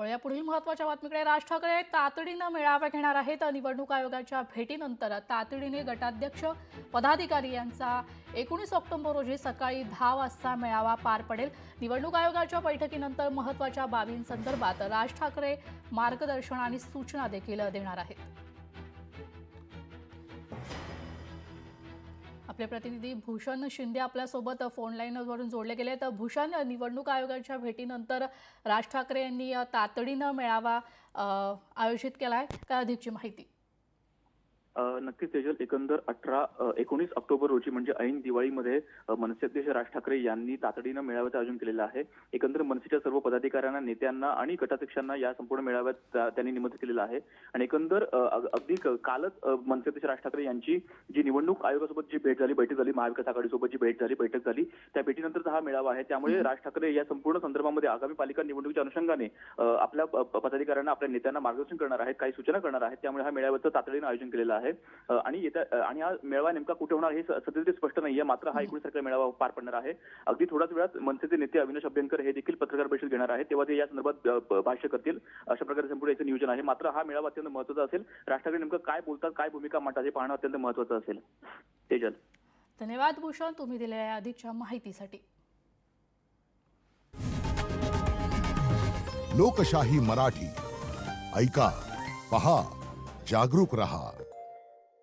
वळूया पुढील महत्त्वाच्या बातमीकडे। राज ठाकरे तातडीने मेळावा घेणार आहेत। निवडणूक आयोगाच्या भेटीनंतर तातडीने गटाध्यक्ष पदाधिकारी यांचा 19 ऑक्टोबर रोजी सकाळी 10 वाजता मेळावा पार पडेल। निवडणूक आयोगाच्या बैठकीनंतर महत्त्वाच्या बाबींसंदर्भात राज ठाकरे मार्गदर्शन आणि सूचना देखील देणार आहेत। आपले प्रतिनिधी भूषण शिंदे आपल्या सोबत फोन लाईनवरून जोडले गेले। तर भूषण, निवडणूक आयोगाच्या भेटीनंतर राज ठाकरे यांनी तातडीने मेळावा आयोजित केलाय, काय अधिकची माहिती? नक्कीच तेजल, एकंदर 19 ऑक्टोबर रोजी म्हणजे ऐन दिवाळीमध्ये मनसे अध्यक्ष राज ठाकरे यांनी तातडीनं मेळाव्याचं आयोजन केलेलं आहे। एकंदर मनसेच्या सर्व पदाधिकाऱ्यांना, नेत्यांना आणि गटाध्यक्षांना या संपूर्ण मेळाव्यात त्यांनी निमंत्रित केलेलं आहे। आणि एकंदर अगदी कालच मनसे अध्यक्ष राज ठाकरे यांची जी निवडणूक आयोगासोबत जी बैठक झाली, महाविकास आघाडीसोबत जी बैठक झाली, त्या भेटीनंतरचा हा मेळावा आहे। त्यामुळे राज ठाकरे या संपूर्ण संदर्भामध्ये आगामी पालिका निवडणुकीच्या अनुषंगाने आपल्या पदाधिकाऱ्यांना, आपल्या नेत्यांना मार्गदर्शन करणार आहेत, काही सूचना करणार आहेत। त्यामुळे हा मेळाव्याचं तातडीनं आयोजन केलेलं आहे। आणि हा मेळावा नेमका कुठे होणार हे सध्या स्पष्ट नाहीये, मात्र हा 19 तारखेला मेळावा पार पडणार आहे। अगदी थोड्याच वेळात मनसेचे नेते अविनाश अभ्यंकर हे देखील पत्रकार परिषद घेणार आहेत, तेव्हा ते या संदर्भात भाष्य करतील। अशा प्रकारे संपूर्ण याचं नियोजन आहे। मात्र हा मेळावा अत्यंत महत्त्वाचा असेल। राज ठाकरे नेमकं काय बोलतात, काय भूमिका मांडतात हे पाहणं अत्यंत महत्त्वाचं असेल। तेजल, धन्यवाद भूषण, तुम्ही दिलेल्या अधिकच्या माहितीसाठी। लोकशाही मराठी ऐका, पहा, जागरूक रहा।